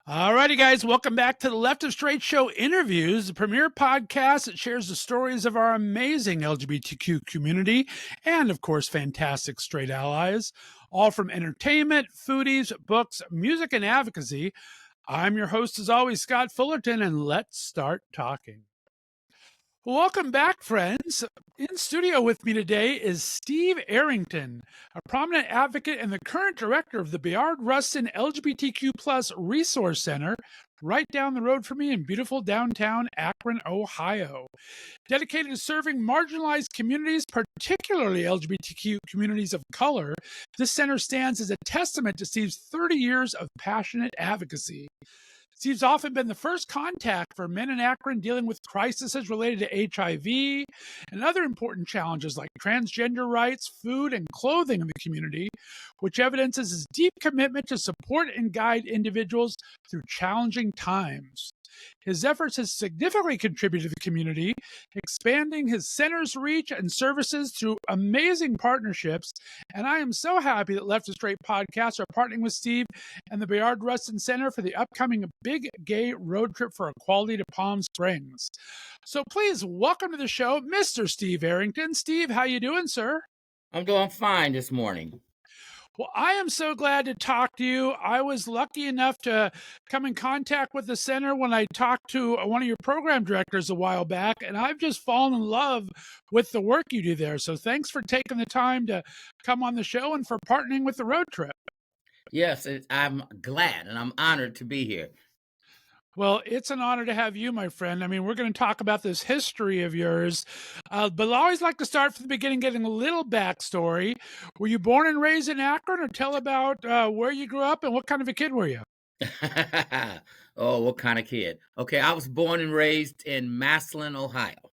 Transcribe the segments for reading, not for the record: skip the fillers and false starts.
All righty, guys, welcome back to the Left of Straight Show Interviews, the premier podcast that shares the stories of our amazing LGBTQ community and, of course, fantastic straight allies, all from entertainment, foodies, books, music, and advocacy. I'm your host, as always, Scott Fullerton, and let's start talking. Welcome back, friends. In studio with me today is Steve Errington, a prominent advocate and the current director of the Bayard Rustin LGBTQ plus Resource Center, right down the road from me in beautiful downtown Akron, Ohio. Dedicated to serving marginalized communities, particularly LGBTQ communities of color, this center stands as a testament to Steve's 30 years of passionate advocacy. Steve's often been the first contact for men in Akron dealing with crises related to HIV and other important challenges like transgender rights, food, and clothing in the community, which evidences his deep commitment to support and guide individuals through challenging times. His efforts have significantly contributed to the community, expanding his center's reach and services through amazing partnerships. And I am so happy that Left of Straight podcasts are partnering with Steve and the Bayard Rustin Center for the upcoming Big Gay Road Trip for Equality to Palm Springs. So please welcome to the show, Mr. Steve Errington. Steve, how you doing, sir? I'm doing fine this morning. Well, I am so glad to talk to you. I was lucky enough to come in contact with the center when I talked to one of your program directors a while back, and I've just fallen in love with the work you do there. So thanks for taking the time to come on the show and for partnering with the road trip. Yes, I'm glad and I'm honored to be here. Well, it's an honor to have you, my friend. I mean, we're going to talk about this history of yours, but I always like to start from the beginning, getting a little backstory. Were you born and raised in Akron, or tell about where you grew up and what kind of a kid were you? Oh, what kind of kid? Okay, I was born and raised in Massillon, Ohio,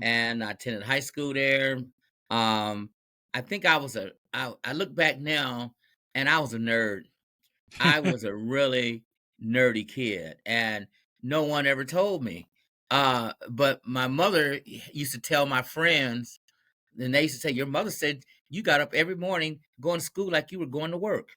and I attended high school there. I think I look back now, and I was a nerd. I was a really nerdy kid, and no one ever told me. But my mother used to tell my friends, and they used to say, "Your mother said you got up every morning going to school like you were going to work."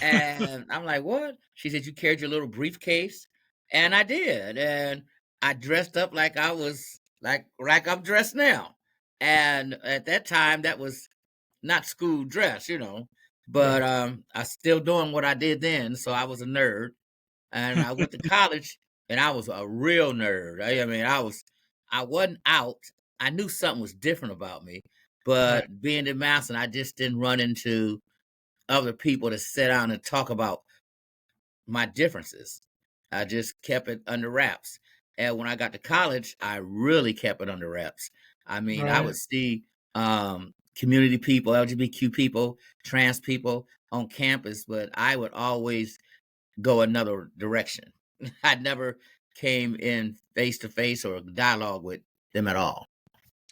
And I'm like, "What?" She said, "You carried your little briefcase," and I did, and I dressed up like I was like I'm dressed now. And at that time, that was not school dress, but I still doing what I did then, so I was a nerd. And I went to college, and I was a real nerd. I mean, I wasn't out. I knew something was different about me, Right. but being in Massillon, I just didn't run into other people to sit down and talk about my differences. I just kept it under wraps. And when I got to college, I really kept it under wraps. I mean, I Right. would see community people, LGBTQ people, trans people on campus, but I would always go another direction. I never came in face to face or dialogue with them at all.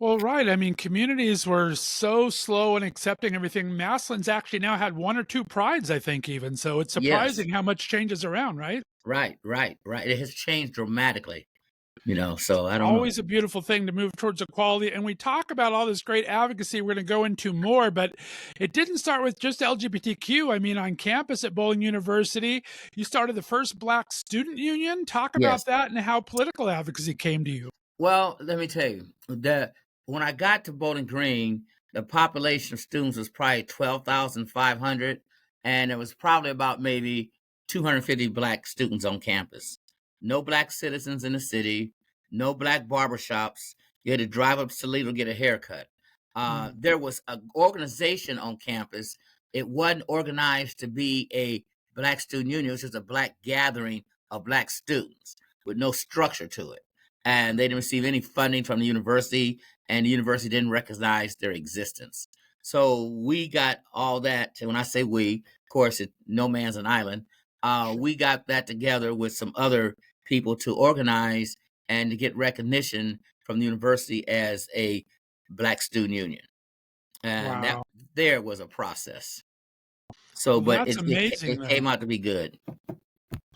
Well, right. I mean, communities were so slow in accepting everything. Massillon's actually now had one or two prides, I think, even. So it's Yes, surprising how much changes around, right? right, right, right. It has changed dramatically, so I don't know. Always a beautiful thing to move towards equality. And we talk about all this great advocacy we're going to go into more, but it didn't start with just LGBTQ. I mean, on campus at Bowling University, you started the first Black Student Union. Talk Yes. about that and how political advocacy came to you. Well, let me tell you that when I got to Bowling Green, the population of students was probably 12,500, and there was probably about maybe 250 Black students on campus. No Black citizens in the city, no Black barbershops. You had to drive up to Toledo to get a haircut. There was an organization on campus. It wasn't organized to be a Black student union. It was just a Black gathering of Black students with no structure to it. And they didn't receive any funding from the university, and the university didn't recognize their existence. So we got all that. When I say we, of course, no man's an island. We got that together with some other people to organize and to get recognition from the university as a Black student union. And that Wow. there was a process. So, Well, but that's amazing, it though. came out to be good.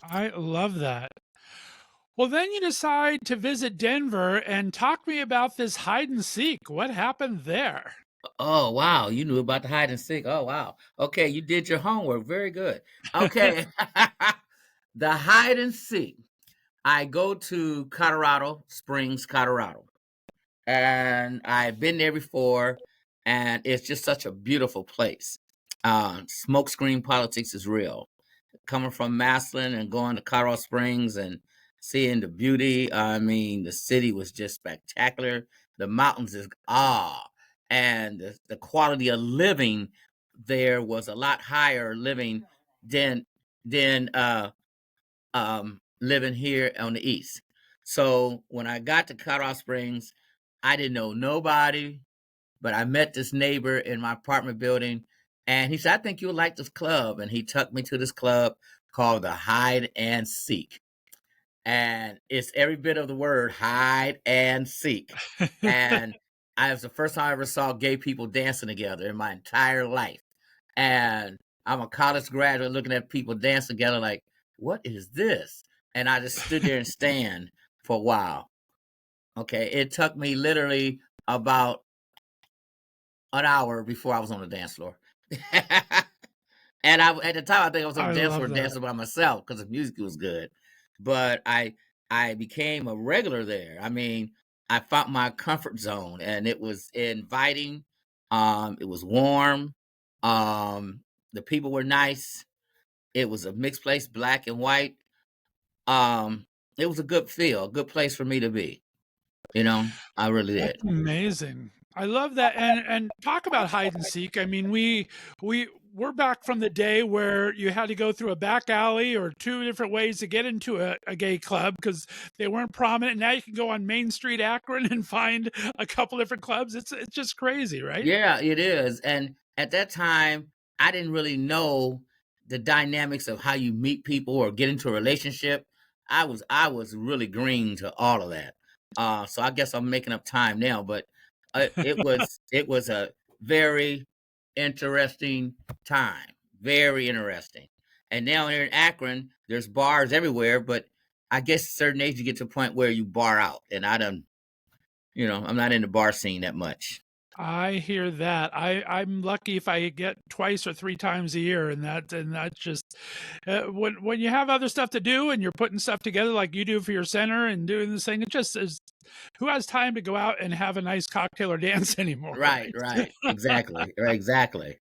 I love that. Well, then you decide to visit Denver and talk to me about this hide and seek. What happened there? Oh, wow. You knew about the hide and seek. Oh, wow. Okay. You did your homework. Very good. Okay. The hide and seek. I go to Colorado Springs, Colorado, and I've been there before, and it's just such a beautiful place. Smokescreen politics is real. Coming from Maslin and going to Colorado Springs and seeing the beauty, I mean, the city was just spectacular. The mountains is and the quality of living there was a lot higher living than than living here on the east. So when I got to Colorado Springs, I didn't know nobody, but I met this neighbor in my apartment building, and he said, "I think you'll like this club." And he took me to this club called the Hide and Seek. And it's every bit of the word hide and seek. And I was the first time I ever saw gay people dancing together in my entire life. And I'm a college graduate looking at people dancing together like, what is this? And I just stood there and stand for a while. Okay, it took me literally about an hour before I was on the dance floor. And at the time, I think I was on the dance floor dancing by myself because the music was good. But I became a regular there. I mean, I found my comfort zone, and it was inviting. It was warm. The people were nice. It was a mixed place, black and white. It was a good feel, a good place for me to be. You know, I really did. That's amazing. I love that. And talk about hide and seek. I mean, we're back from the day where you had to go through a back alley or two different ways to get into a gay club because they weren't prominent. Now you can go on Main Street, Akron, and find a couple different clubs. It's just crazy, right? Yeah, it is. And at that time, I didn't really know the dynamics of how you meet people or get into a relationship. I was really green to all of that. So I guess I'm making up time now, but it was a very interesting time, very interesting. And now here in Akron, there's bars everywhere, but I guess at a certain age you get to a point where you bar out, and I'm not in the bar scene that much. I hear that. I'm lucky if I get twice or three times a year, and that's just when you have other stuff to do and you're putting stuff together like you do for your center and doing this thing. It just is. Who has time to go out and have a nice cocktail or dance anymore? Right. Exactly. Exactly.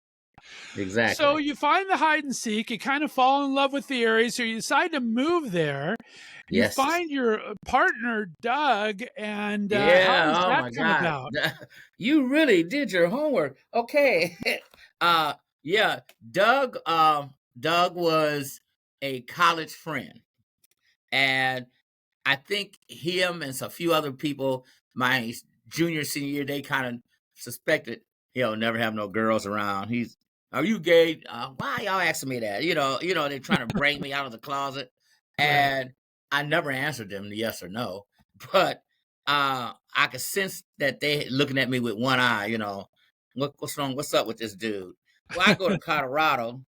So you find the hide and seek. You kind of fall in love with the area, so you decide to move there. You Yes. find your partner, Doug, and how Yeah. does Oh that my come about? God. You really did your homework. Okay. Yeah. Doug was a college friend, and I think him and a few other people, my junior, senior year, they kind of suspected he'll never have no girls around. Are you gay? Why y'all asking me that? They're trying to bring me out of the closet, and I never answered them yes or no. But I could sense that they looking at me with one eye. What's wrong? What's up with this dude? Well, I go to Colorado,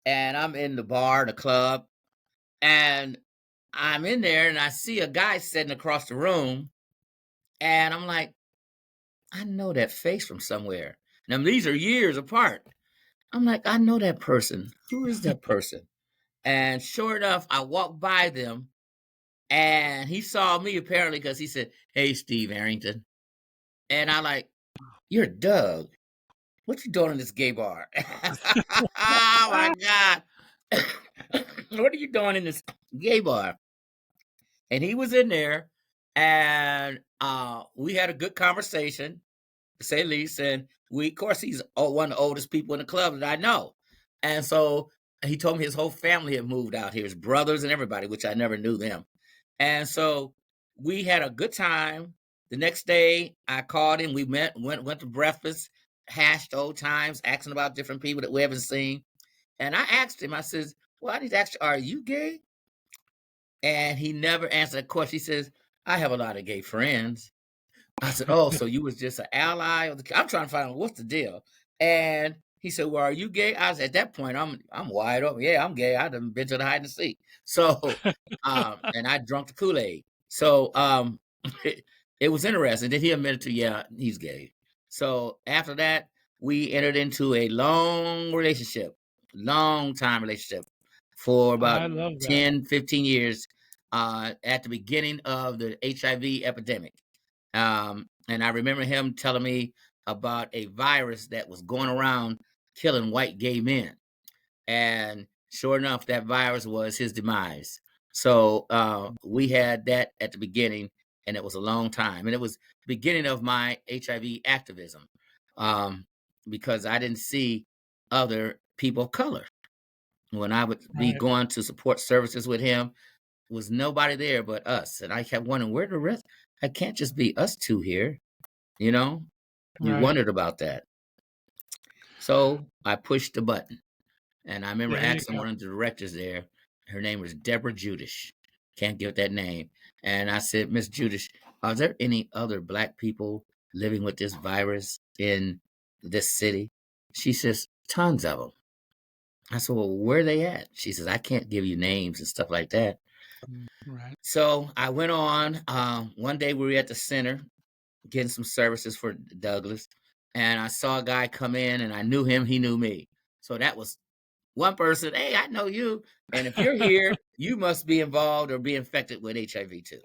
and I'm in the bar, the club, and I'm in there and I see a guy sitting across the room, and I'm like, I know that face from somewhere. Now, these are years apart. I'm like, I know that person. Who is that person? And sure enough, I walked by them, and he saw me apparently because he said, "Hey, Steve Errington." And I like, "You're Doug. What you doing in this gay bar?" Oh my God. What are you doing in this gay bar? And he was in there, and we had a good conversation, to say the least. And of course, he's one of the oldest people in the club that I know. And so he told me his whole family had moved out here, his brothers and everybody, which I never knew them. And so we had a good time. The next day, I called him. We went to breakfast, hashed old times, asking about different people that we haven't seen. And I asked him, I says, "Well, I need to ask you, are you gay?" And he never answered that question. He says, "I have a lot of gay friends." I said, "Oh, so you was just an ally of the?" I'm trying to find out what's the deal. And he said, "Well, are you gay?" I was at that point, I'm wide open. Yeah, I'm gay. I done been to the hide and seek. So, and I drunk the Kool-Aid. So, it was interesting. Then he admitted to, yeah, he's gay. So after that, we entered into a long relationship, long time relationship. for I about love that. 10, 15 years at the beginning of the HIV epidemic. And I remember him telling me about a virus that was going around killing white gay men. And sure enough, that virus was his demise. So we had that at the beginning, and it was a long time. And it was the beginning of my HIV activism um, because I didn't see other people of color. When I would be Right. going to support services with him, was nobody there but us. And I kept wondering, where the rest? I can't just be us two here, you know? You Right. wondered about that. So I pushed the button. And I remember There you asking go. one of the directors there, her name was Deborah Judish. Can't give that name. And I said, Miss Judish, are there any other Black people living with this virus in this city? She says, tons of them. I said, well, where are they at? She says, I can't give you names and stuff like that. Right. So I went on. One day we were at the center getting some services for Douglas, and I saw a guy come in, and I knew him. He knew me. So that was one person. Hey, I know you. And if you're here, you must be involved or be infected with HIV too.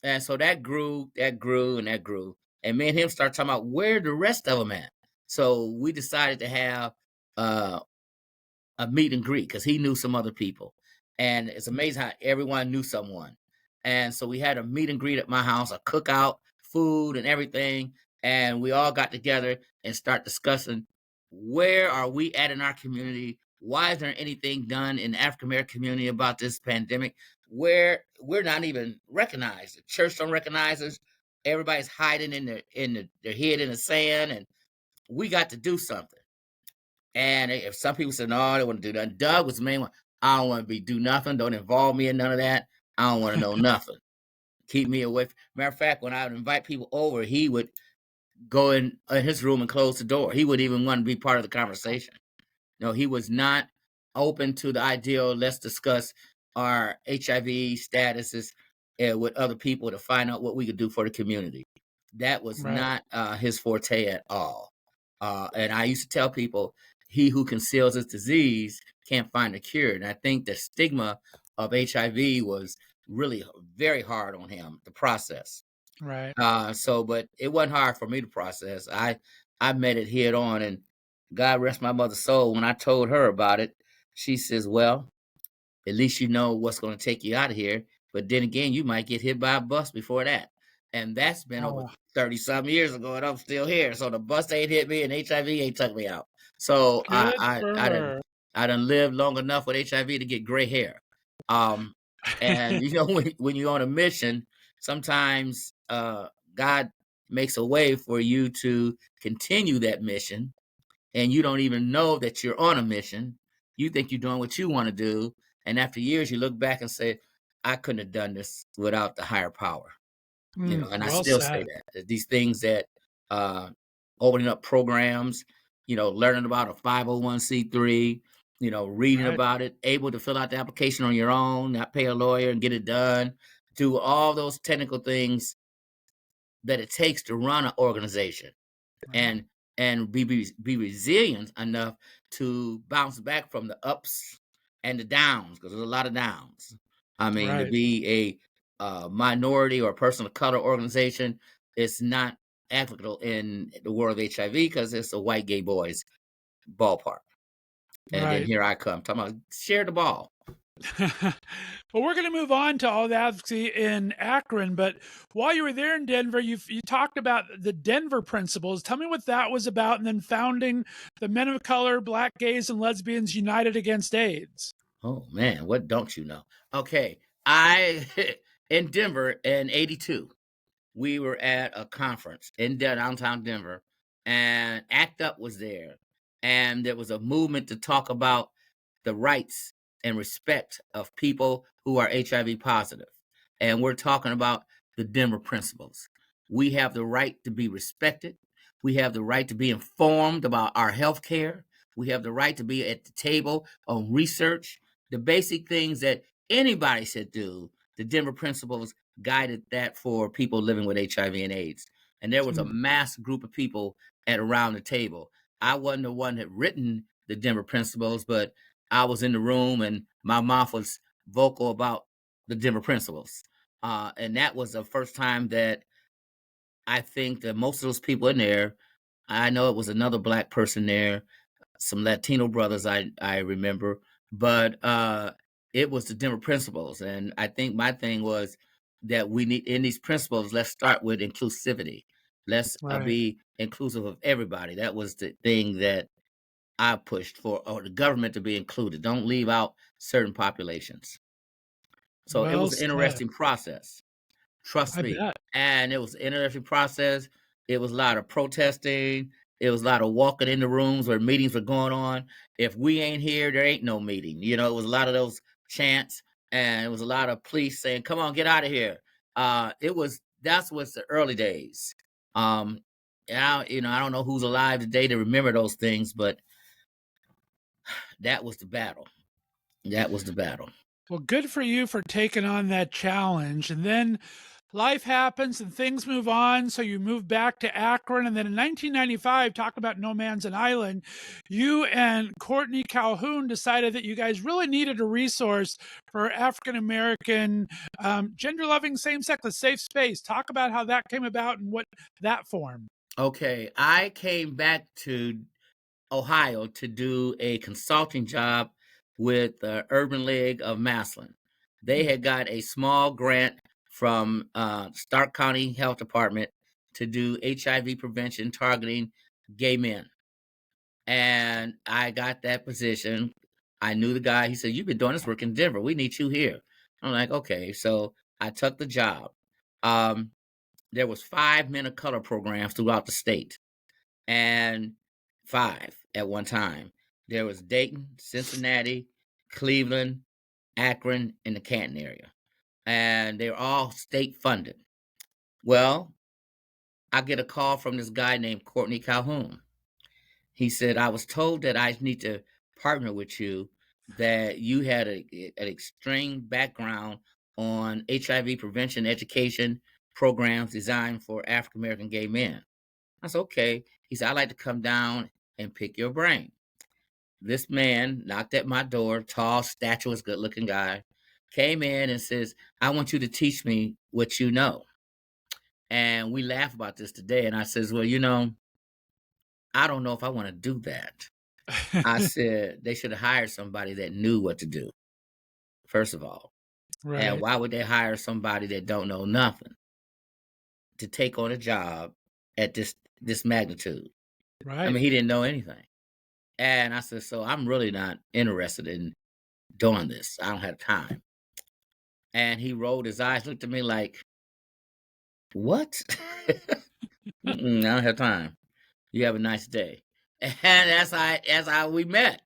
And so that grew, and that grew. And me and him started talking about where the rest of them at. So we decided to have uh, a meet and greet because he knew some other people. And it's amazing how everyone knew someone. And so we had a meet and greet at my house, a cookout, food and everything. And we all got together and start discussing where are we at in our community? Why is there anything done in the African American community about this pandemic? Where we're not even recognized. The church don't recognize us. Everybody's hiding in their head in the sand, and we got to do something. And if some people said, no, they want to do that. Doug was the main one. I don't want to do nothing. Don't involve me in none of that. I don't want to know nothing. Keep me away. Matter of fact, when I would invite people over, he would go in his room and close the door. He wouldn't even want to be part of the conversation. No, he was not open to the idea of let's discuss our HIV statuses with other people to find out what we could do for the community. That was Right. not his forte at all. And I used to tell people, he who conceals his disease can't find a cure. And I think the stigma of HIV was really very hard on him to process. Right. But it wasn't hard for me to process. I met it head on, and God rest my mother's soul. When I told her about it, she says, well, at least you know what's going to take you out of here. But then again, you might get hit by a bus before that. And that's been over Oh, 30 some years ago, and I'm still here. So the bus ain't hit me and HIV ain't took me out. So good for her. I done lived long enough with HIV to get gray hair. And you know, when you're on a mission, sometimes God makes a way for you to continue that mission, and you don't even know that you're on a mission. You think you're doing what you want to do, and after years, you look back and say, "I couldn't have done this without the higher power." You know, and I Well still say said. that these things that uh, opening up programs, you know, learning about a 501c3, you know, reading Right. about it, able to fill out the application on your own, not pay a lawyer and get it done, do all those technical things that it takes to run an organization, Right. and be resilient enough to bounce back from the ups and the downs, because there's a lot of downs. I mean, to Right. be a minority or a person of color organization, it's not applicable in the world of HIV because it's a white gay boys ballpark. And then Right. here I come talking about share the ball. Well, we're going to move on to all the advocacy in Akron, but while you were there in Denver, you talked about the Denver principles. Tell me what that was about, and then founding the Men of Color, Black Gays, and Lesbians United Against AIDS. Oh man, what don't you know? Okay, I in Denver in '82. We were at a conference in downtown Denver, and ACT UP was there. And there was a movement to talk about the rights and respect of people who are HIV positive. And we're talking about the Denver principles. We have the right to be respected. We have the right to be informed about our health care. We have the right to be at the table on research, the basic things that anybody should do. The Denver principles guided that for people living with HIV and AIDS. And there was a mass group of people at around the table. I wasn't the one that written the Denver principles, but I was in the room and my mouth was vocal about the Denver principles. And that was the first time that I think that most of those people in there, I know it was another black person there, some Latino brothers I remember, but it was the Denver principles. And I think my thing was that we need in these principles, let's start with inclusivity. Let's Right. be inclusive of everybody. That was the thing that I pushed for, or the government to be included. Don't leave out certain populations. So it Well was an said. interesting process. Trust I me. bet. And it was an interesting process. It was a lot of protesting. It was a lot of walking in the rooms where meetings were going on. If we ain't here, there ain't no meeting. You know, it was a lot of those chants, and it was a lot of police saying, "Come on, get out of here." That's what's the early days. And I don't know who's alive today to remember those things, but that was the battle. That was the battle. Well, good for you for taking on that challenge. And then life happens and things move on. So you move back to Akron. And then in 1995, talk about no man's an island, you and Courtney Calhoun decided that you guys really needed a resource for African American, gender loving, same sex, a safe space. Talk about how that came about and what that formed. Okay, I came back to Ohio to do a consulting job with the Urban League of Massillon. They had got a small grant from Stark County Health Department to do HIV prevention targeting gay men. And I got that position. I knew the guy. He said, "You've been doing this work in Denver. We need you here." I'm like, okay. So I took the job. Um, there was 5 men of color programs throughout the state, and 5 at one time. There was Dayton, Cincinnati, Cleveland, Akron, and the Canton area. And they're all state funded. Well, I get a call from this guy named Courtney Calhoun. He said, "I was told that I need to partner with you, that you had an extreme background on HIV prevention education programs designed for African American gay men." I said, "Okay." He said, "I'd like to come down and pick your brain." This man knocked at my door, tall, statuesque, good looking guy, came in and says, "I want you to teach me what you know." And we laugh about this today. And I says, "Well, I don't know if I want to do that." I said, they should have hired somebody that knew what to do, first of all. And Right. why would they hire somebody that don't know nothing to take on a job at this magnitude? I Right. mean, he didn't know anything. And I said, "So I'm really not interested in doing this. I don't have time." And he rolled his eyes, looked at me like, "What?" I don't have time. You have a nice day. And that's how we met.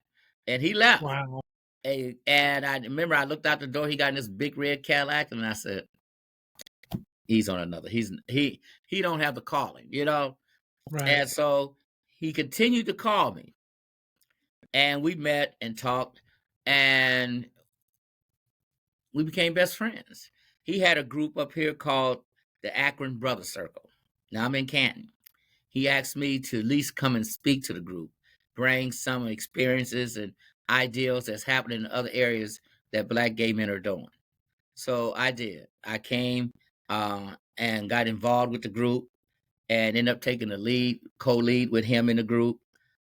And he left. Wow. And I remember I looked out the door. He got in this big red Cadillac, and I said, "He's on another. He don't have the calling." Right. And so he continued to call me, and we met and talked, and we became best friends. He had a group up here called the Akron Brother Circle. Now I'm in Canton. He asked me to at least come and speak to the group, bring some experiences and ideals that's happening in other areas that Black gay men are doing. So I did. I came and got involved with the group and ended up taking the lead, co-lead with him in the group,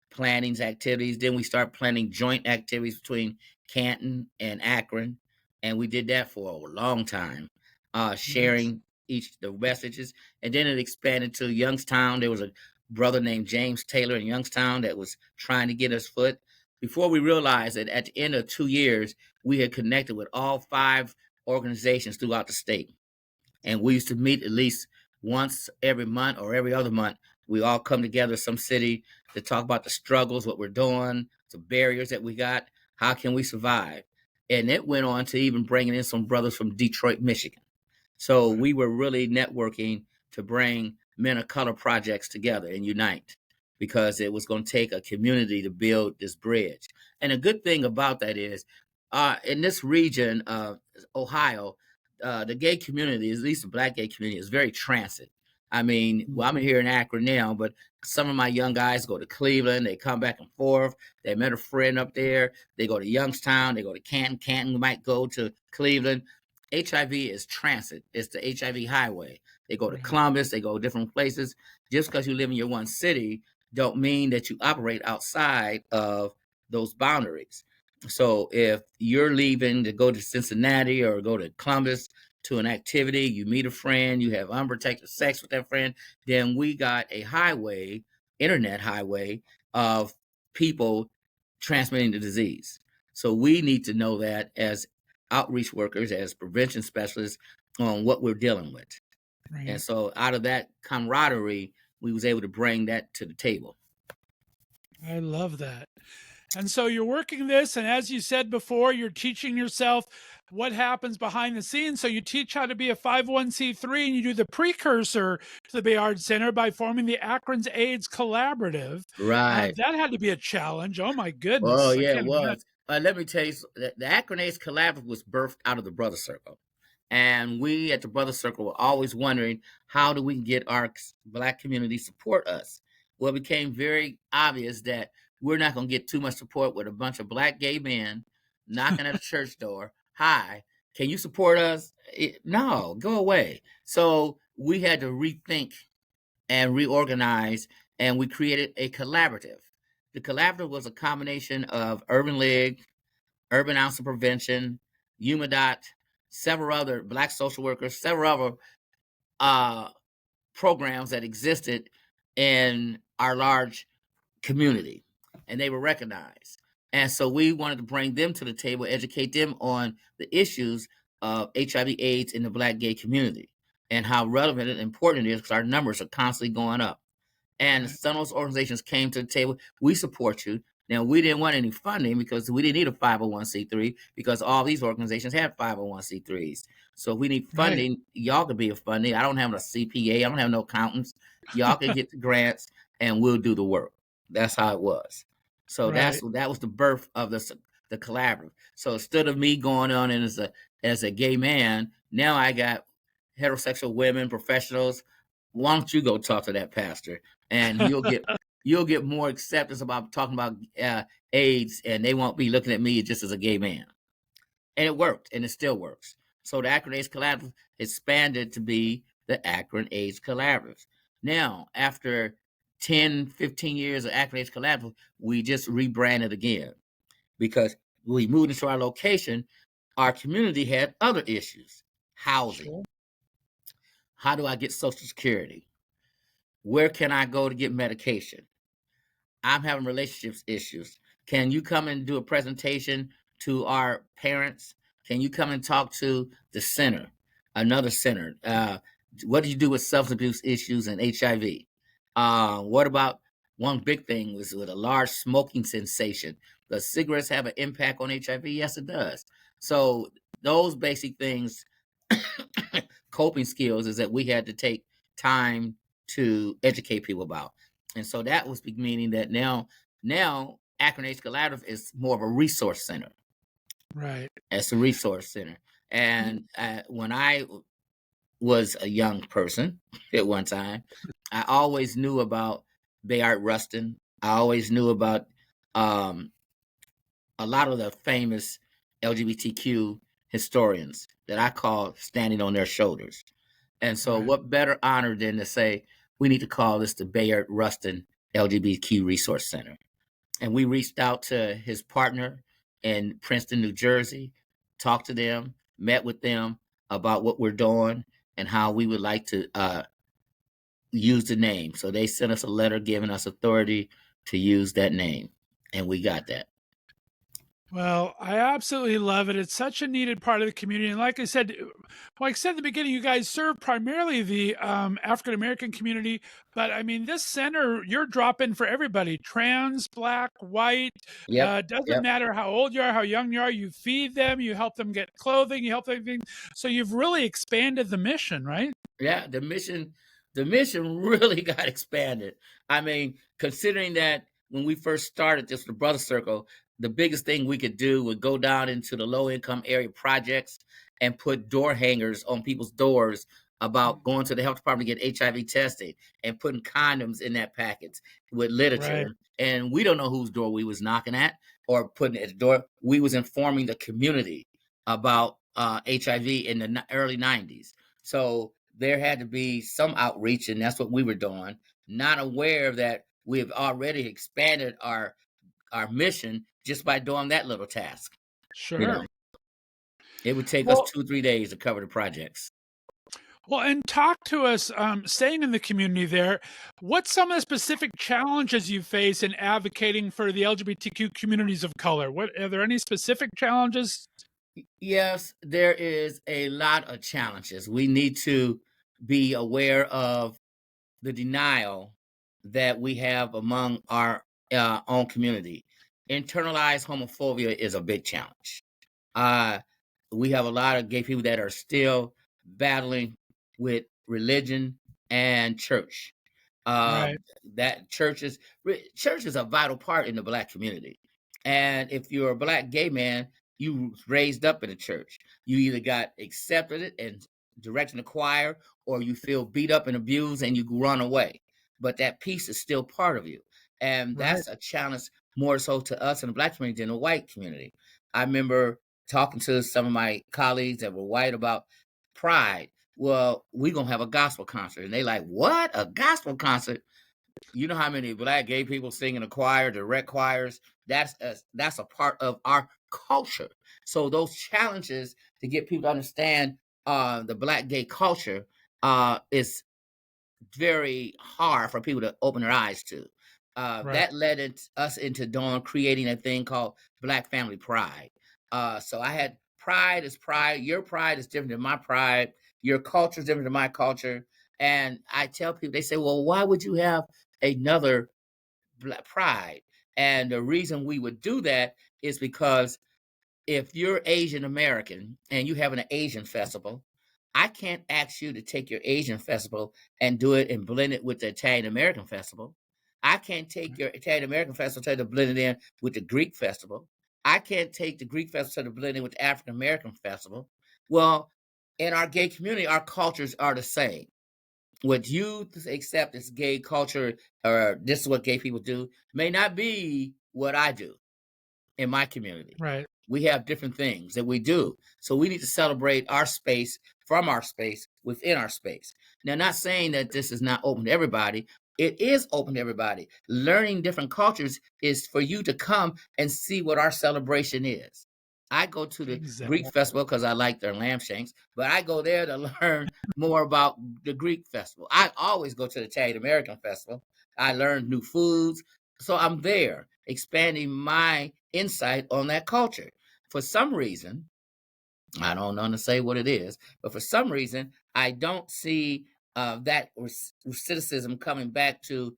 planning activities. Then we start planning joint activities between Canton and Akron, and we did that for a long time, Nice. sharing each the messages. And then it expanded to Youngstown. There was a brother named James Taylor in Youngstown that was trying to get us foot. Before we realized that at the end of 2 years, we had connected with all 5 organizations throughout the state. And we used to meet at least once every month or every other month. We all come together some city to talk about the struggles, what we're doing, the barriers that we got, how can we survive. And it went on to even bringing in some brothers from Detroit, Michigan. So Right. we were really networking to bring men of color projects together and unite, because it was going to take a community to build this bridge. And a good thing about that is, in this region of Ohio, the gay community, at least the Black gay community, is very transit. I mean, well, I'm here in Akron now, but some of my young guys go to Cleveland. They come back and forth. They met a friend up there. They go to Youngstown. They go to Canton. Canton might go to Cleveland. HIV is transit. It's the HIV highway. They go to Columbus. They go different places. Just because you live in your one city don't mean that you operate outside of those boundaries. So if you're leaving to go to Cincinnati or go to Columbus to an activity, you meet a friend, you have unprotected sex with that friend, then we got a highway, internet highway of people transmitting the disease. So we need to know that as outreach workers, as prevention specialists on what we're dealing with. Right. And so out of that camaraderie, we was able to bring that to the table. I love that. And so you're working this, and as you said before, you're teaching yourself what happens behind the scenes. So you teach how to be a 501c3, and you do the precursor to the Bayard Center by forming the Akron's AIDS Collaborative. Right. That had to be a challenge. Oh my goodness. Oh yeah, it was. Let me tell you, the Akron AIDS Collaborative was birthed out of the Brother Circle. And we at the Brother Circle were always wondering, how do we get our Black community support us? Well, it became very obvious that we're not going to get too much support with a bunch of Black gay men knocking at a church door. Hi, can you support us? No, go away. So we had to rethink and reorganize, and we created a collaborative. The collaborative was a combination of Urban League, Urban Ounce of Prevention, UMADOT, several other Black social workers, several other programs that existed in our large community, and they were recognized. And so we wanted to bring them to the table, educate them on the issues of HIV/AIDS in the Black gay community and how relevant and important it is, because our numbers are constantly going up. And some of those organizations came to the table. We support you. Now, we didn't want any funding because we didn't need a 501c3 because all these organizations have 501c3s. So if we need funding, y'all could be a funding. I don't have a CPA. I don't have no accountants. Y'all can get the grants and we'll do the work. That's how it was. So that was the birth of the collaborative. So instead of me going on and as a gay man, now I got heterosexual women, professionals. Why don't you go talk to that pastor? And you'll get more acceptance about talking about AIDS, and they won't be looking at me just as a gay man. And it worked, and it still works. So the Akron AIDS Collaborative expanded to be the Akron AIDS Collaborative. Now, after 10, 15 years of Akron AIDS Collaborative, we just rebranded again because we moved into our location. Our community had other issues. Housing. Sure. How do I get Social Security? Where can I go to get medication? I'm having relationships issues. Can you come and do a presentation to our parents? Can you come and talk to the center, another center? What do you do with substance abuse issues and HIV? What about one big thing was with a large smoking cessation? Does cigarettes have an impact on HIV? Yes, it does. So those basic things, coping skills, is that we had to take time to educate people about. And so that was meaning that now Akron AIDS Collaborative is more of a resource center. Right. It's a resource center. And when I was a young person at one time, I always knew about Bayard Rustin. I always knew about a lot of the famous LGBTQ historians that I call standing on their shoulders. And so what better honor than to say, we need to call this the Bayard Rustin LGBTQ Resource Center. And we reached out to his partner in Princeton, New Jersey, talked to them, met with them about what we're doing and how we would like to use the name. So they sent us a letter giving us authority to use that name. And we got that. Well, I absolutely love it. It's such a needed part of the community. And like I said at the beginning, you guys serve primarily the African American community. But I mean, this center, you're dropping for everybody, trans, Black, white. Doesn't matter how old you are, how young you are. You feed them, you help them get clothing, you help them. So you've really expanded the mission, right? Yeah, the mission really got expanded. I mean, considering that when we first started this, the Brother Circle, the biggest thing we could do would go down into the low-income area projects and put door hangers on people's doors about going to the health department to get HIV tested and putting condoms in that package with literature. Right. And we don't know whose door we was knocking at or putting at the door. We was informing the community about HIV in the early 90s. So there had to be some outreach, and that's what we were doing, not aware that we have already expanded our mission just by doing that little task. You know, Sure. it would take us Well, 2-3 days to cover the projects. well, and talk to us, staying in the community there, what's some of the specific challenges you face in advocating for the LGBTQ communities of color? What are there any specific challenges? Yes, there is a lot of challenges. We need to be aware of the denial that we have among our own community. Internalized homophobia is a big challenge. Uh, we have a lot of gay people that are still battling with religion and church. Right. That church is a vital part in the Black community. And if you're a Black gay man, you raised up in the church. You either got accepted and directing the choir, or you feel beat up and abused and you run away. But that piece is still part of you. And Right. that's a challenge more so to us in the Black community than the white community. I remember talking to some of my colleagues that were white about pride. Well, we're going to have a gospel concert. And they like, what? A gospel concert? You know how many Black gay people sing in a choir, direct choirs? That's a part of our culture. So those challenges to get people to understand the Black gay culture is very hard for people to open their eyes to. Right. That led us into creating a thing called Black Family Pride. So I had pride is pride. Your pride is different than my pride. Your culture is different than my culture. And I tell people, they say, well, why would you have another Black pride? And the reason we would do that is because if you're Asian American and you have an Asian festival, I can't ask you to take your Asian festival and do it and blend it with the Italian American festival. I can't take your Italian American festival to blend it in with the Greek festival. I can't take the Greek festival to blend in with the African American festival. Well, in our gay community, our cultures are the same. What you accept as gay culture, or this is what gay people do, may not be what I do in my community. Right. We have different things that we do. So we need to celebrate our space from our space within our space. Now, not saying that this is not open to everybody. It is open to everybody. Learning different cultures is for you to come and see what our celebration is. I go to the Exactly. Greek festival because I like their lamb shanks, but I go there to learn more about the Greek festival. I always go to the Italian American festival. I learn new foods. So I'm there expanding my insight on that culture. For some reason, I don't know to say what it is, but for some reason, I don't see that recidivism coming back to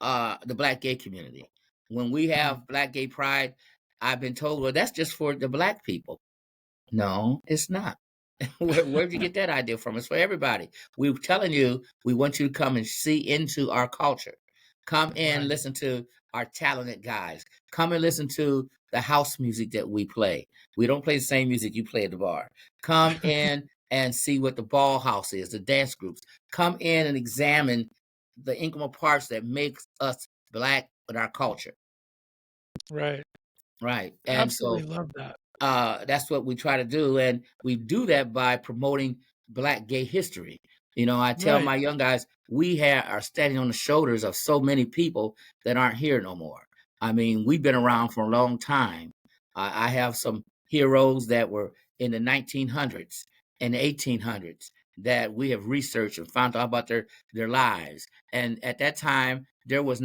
the Black gay community. When we have Black gay pride, I've been told, well, that's just for the Black people. No, it's not. Where'd you get that idea from? It's for everybody. We're telling you, we want you to come and see into our culture. Come in, Right. listen to our talented guys. Come and listen to the house music that we play. We don't play the same music you play at the bar. Come in and see what the ball house is, the dance groups. Come in and examine the integral parts that makes us Black in our culture. Right. Right. And Absolutely so love that. that's what we try to do, and we do that by promoting Black gay history. You know, I tell Right. my young guys, are standing on the shoulders of so many people that aren't here no more. I mean, we've been around for a long time. I have some heroes that were in the 1900s and 1800s that we have researched and found out about their lives. And at that time, there was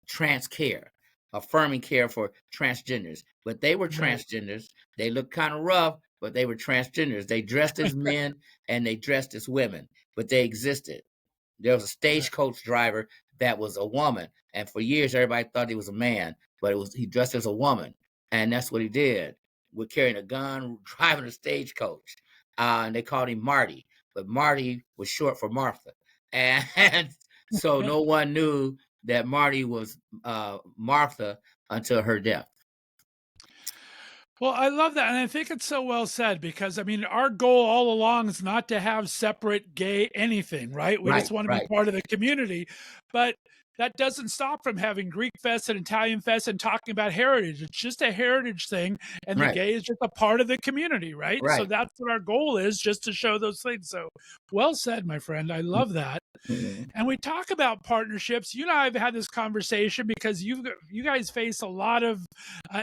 trans care, affirming care for transgenders. But they were Right. transgenders. They looked kind of rough, but they were transgenders. They dressed as men and they dressed as women, but they existed. There was a Right. stagecoach driver that was a woman, and for years everybody thought he was a man, but he dressed as a woman, and that's what he did. With carrying a gun, driving a stagecoach, and they called him Marty, but Marty was short for Martha, and so no one knew that Marty was Martha until her death. Well, I love that, and I think it's so well said because, I mean, our goal all along is not to have separate gay anything, right? We just Right, wanna be right, part of the community, but that doesn't stop from having Greek fest and Italian fest and talking about heritage. It's just a heritage thing, and the right, gay is just a part of the community, right? So right. that's what our goal is, just to show those things. So, well said, my friend. I love that. Mhm. And we talk about partnerships. You and I have had this conversation because you guys face a lot of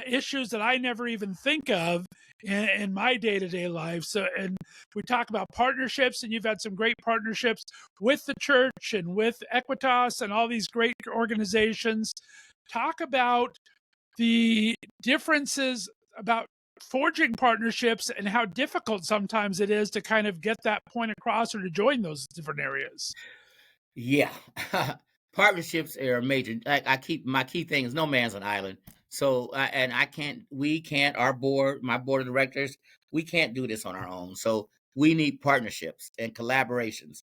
issues that I never even think of in my day to day life. So, and we talk about partnerships, and you've had some great partnerships with the church and with Equitas and all these great organizations. Talk about the differences about forging partnerships and how difficult sometimes it is to kind of get that point across or to join those different areas. Yeah. Partnerships are major. Like I keep my key thing is no man's an island. So and I can't. We can't. Our board, my board of directors, we can't do this on our own. So we need partnerships and collaborations.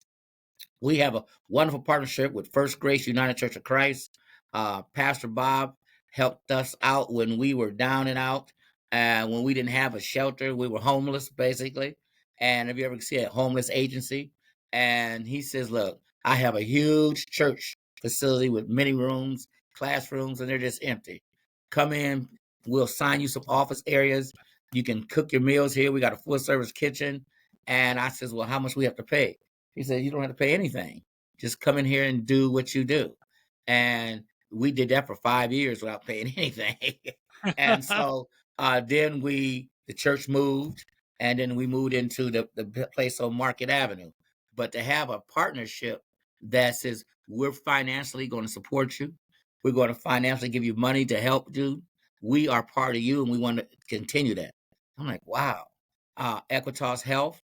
We have a wonderful partnership with First Grace United Church of Christ. Pastor Bob helped us out when we were down and out, when we didn't have a shelter. We were homeless, basically. And have you ever seen a homeless agency? And he says, look, I have a huge church facility with many rooms, classrooms, and they're just empty. Come in, we'll assign you some office areas. You can cook your meals here. We got a full service kitchen. And I says, well, how much we have to pay? He said, you don't have to pay anything. Just come in here and do what you do. And we did that for 5 years without paying anything. And so then the church moved, and then we moved into the place on Market Avenue. But to have a partnership that says, we're financially going to support you, we're going to financially give you money to help you, we are part of you, and we want to continue that. I'm like, wow. Equitas Health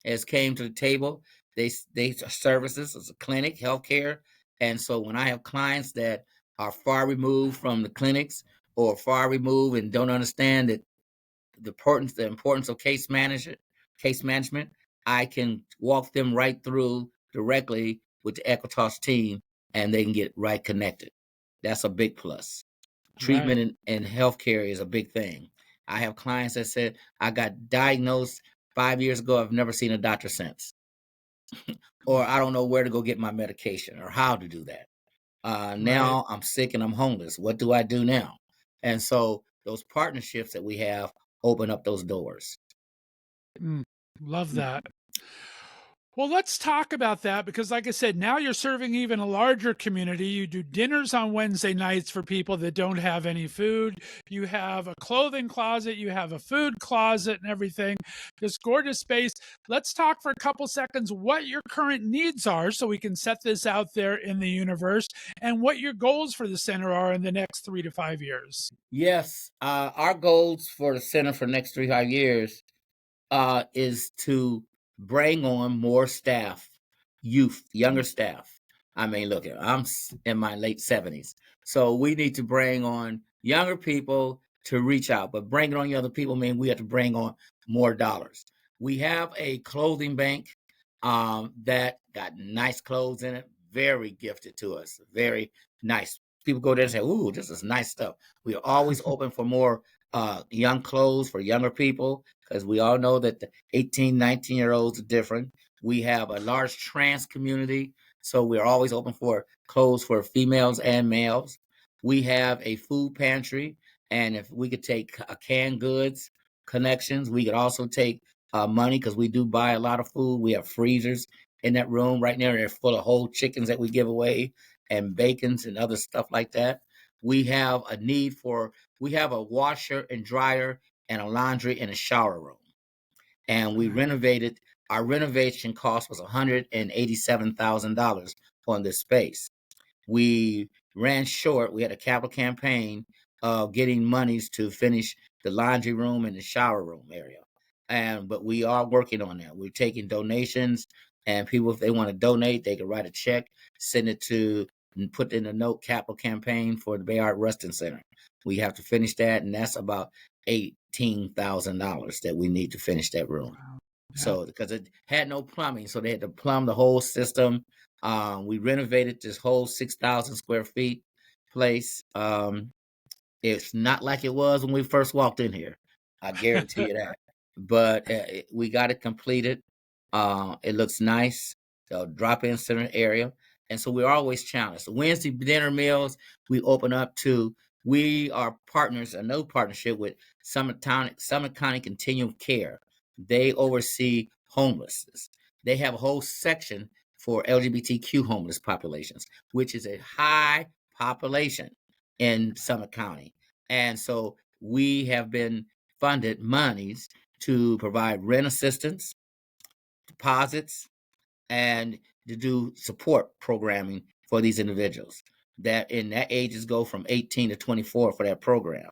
has came to the table. They services as a clinic, healthcare, and so when I have clients that are far removed from the clinics or far removed and don't understand that the importance of case management, I can walk them right through directly with the Equitas team, and they can get right connected. That's a big plus. Right. Treatment and healthcare is a big thing. I have clients that said, I got diagnosed 5 years ago. I've never seen a doctor since, or I don't know where to go get my medication or how to do that. Right. Now I'm sick and I'm homeless. What do I do now? And so those partnerships that we have open up those doors. Mm, love that. Well, let's talk about that because, like I said, now you're serving even a larger community. You do dinners on Wednesday nights for people that don't have any food. You have a clothing closet, you have a food closet, and everything. This gorgeous space. Let's talk for a couple seconds what your current needs are so we can set this out there in the universe and what your goals for the center are in the next 3 to 5 years. Yes, our goals for the center for the next 3 5 years is to bring on more staff, younger staff. I mean, look, in my late 70s. So we need to bring on younger people to reach out, but bringing on younger people means we have to bring on more dollars. We have a clothing bank that got nice clothes in it, very gifted to us, very nice. People go there and say, ooh, this is nice stuff. We are always open for more young clothes for younger people because we all know that the 18, 19-year-olds are different. We have a large trans community, so we're always open for clothes for females and males. We have a food pantry, and if we could take canned goods connections, we could also take money because we do buy a lot of food. We have freezers in that room right now. They're full of whole chickens that we give away and bacons and other stuff like that. We have a need for, we have a washer and dryer and a laundry and a shower room. And we renovated, our renovation cost was $187,000 on this space. We ran short. We had a capital campaign of getting monies to finish the laundry room and the shower room area. But we are working on that. We're taking donations, and people, if they want to donate, they can write a check, send it to, and put in a note capital campaign for the Bayard Rustin Center. We have to finish that, and that's about $18,000 that we need to finish that room. Yeah. So because it had no plumbing, so they had to plumb the whole system. We renovated this whole 6,000 square feet place. It's not like it was when we first walked in here. I guarantee you that. But we got it completed. It looks nice. The drop-in center area. And so we're always challenged. The Wednesday dinner meals, we open up to, we are partners, a new partnership with Summit County Continuum of Care. They oversee homelessness. They have a whole section for LGBTQ homeless populations, which is a high population in Summit County. And so we have been funded monies to provide rent assistance, deposits, and to do support programming for these individuals that in that ages go from 18 to 24 for that program.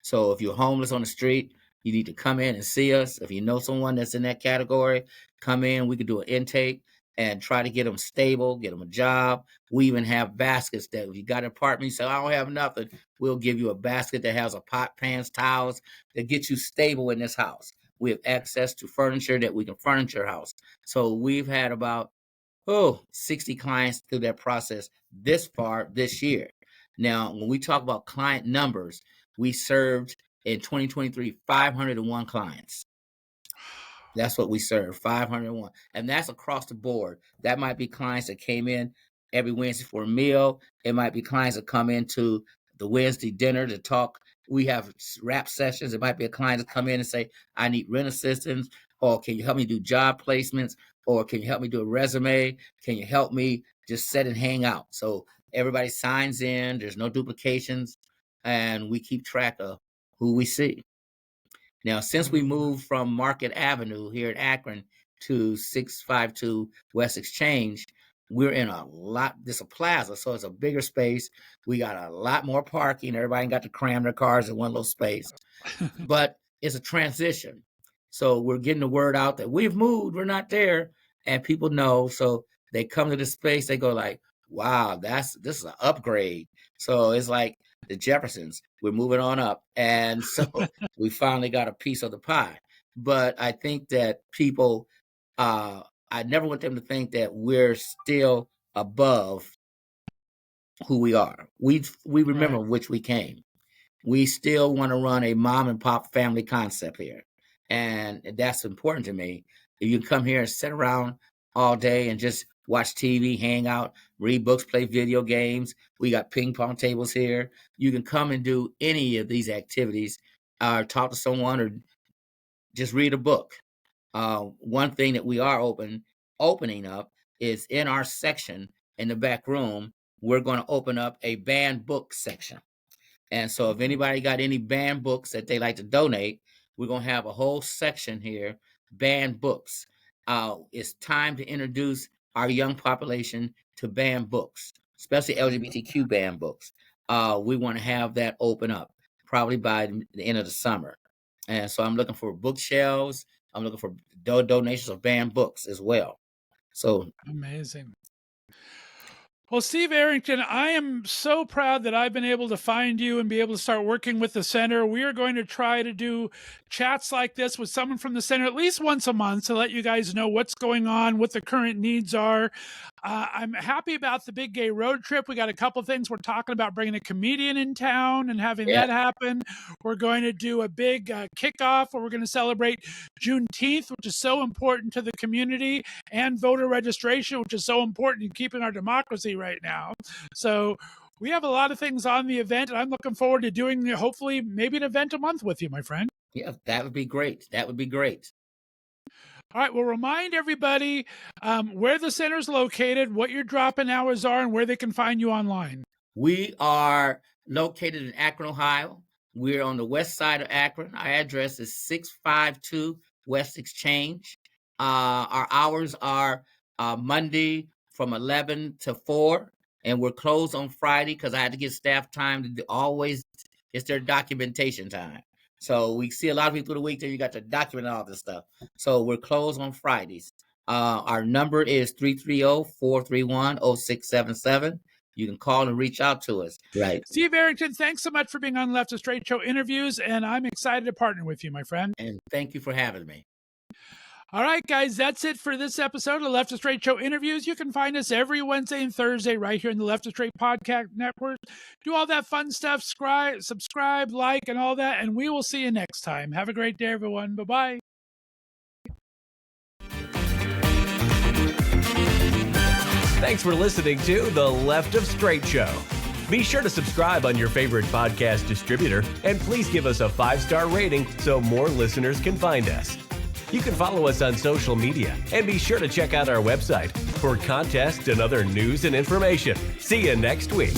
So if you're homeless on the street, you need to come in and see us. If you know someone that's in that category, come in. We could do an intake and try to get them stable, get them a job. We even have baskets that if you got an apartment, you say, I don't have nothing, we'll give you a basket that has a pot, pans, towels that get you stable in this house. We have access to furniture that we can furnish your house. So we've had about 60 clients through that process this far this year. Now, when we talk about client numbers, we served in 2023 501 clients. That's what we serve, 501. And that's across the board. That might be clients that came in every Wednesday for a meal. It might be clients that come into the Wednesday dinner to talk. We have rap sessions. It might be a client that come in and say, I need rent assistance, or can you help me do job placements, or can you help me do a resume? Can you help me just sit and hang out? So everybody signs in. There's no duplications, and we keep track of who we see. Now, since we moved from Market Avenue here in Akron to 652 West Exchange, we're in this is a plaza, so it's a bigger space. We got a lot more parking. Everybody got to cram their cars in one little space. But it's a transition. So we're getting the word out that we've moved, we're not there, and people know. So they come to the space, they go like, wow, this is an upgrade. So it's like the Jeffersons, we're moving on up. And so we finally got a piece of the pie. But I think that people, I never want them to think that we're still above who we are. We remember which we came. We still want to run a mom and pop family concept here. And that's important to me. If you come here and sit around all day and just watch TV, hang out, read books, play video games. We got ping pong tables here. You can come and do any of these activities, or talk to someone, or just read a book. One thing that we are opening up is in our section in the back room, we're going to open up a banned book section. And so if anybody got any banned books that they like to donate, we're going to have a whole section here, banned books. It's time to introduce our young population to banned books, especially LGBTQ banned books. We want to have that open up probably by the end of the summer. And so I'm looking for bookshelves. I'm looking for donations of banned books as well. So amazing. Well, Steve Errington, I am so proud that I've been able to find you and be able to start working with the center. We are going to try to do chats like this with someone from the center at least once a month to let you guys know what's going on, what the current needs are. I'm happy about the big gay road trip. We got a couple things. We're talking about bringing a comedian in town and having that happen. We're going to do a big kickoff where we're going to celebrate Juneteenth, which is so important to the community, and voter registration, which is so important in keeping our democracy right now. So we have a lot of things on the event, and I'm looking forward to doing, hopefully, maybe an event a month with you, my friend. Yeah, that would be great. That would be great. All right, well, remind everybody where the center's located, what your drop-in hours are, and where they can find you online. We are located in Akron, Ohio. We're on the west side of Akron. Our address is 652 West Exchange. Our hours are Monday from 11 to 4, and we're closed on Friday because I had to get staff time to it's their documentation time. So we see a lot of people through the week that you got to document all this stuff. So we're closed on Fridays. Our number is 330-431-0677. You can call and reach out to us. Right. Steve Errington, thanks so much for being on Left of Straight Show interviews, and I'm excited to partner with you, my friend. And thank you for having me. All right, guys, that's it for this episode of Left of Straight Show Interviews. You can find us every Wednesday and Thursday right here in the Left of Straight Podcast Network. Do all that fun stuff, subscribe, like, and all that, and we will see you next time. Have a great day, everyone. Bye-bye. Thanks for listening to The Left of Straight Show. Be sure to subscribe on your favorite podcast distributor, and please give us a 5-star rating so more listeners can find us. You can follow us on social media, and be sure to check out our website for contests and other news and information. See you next week.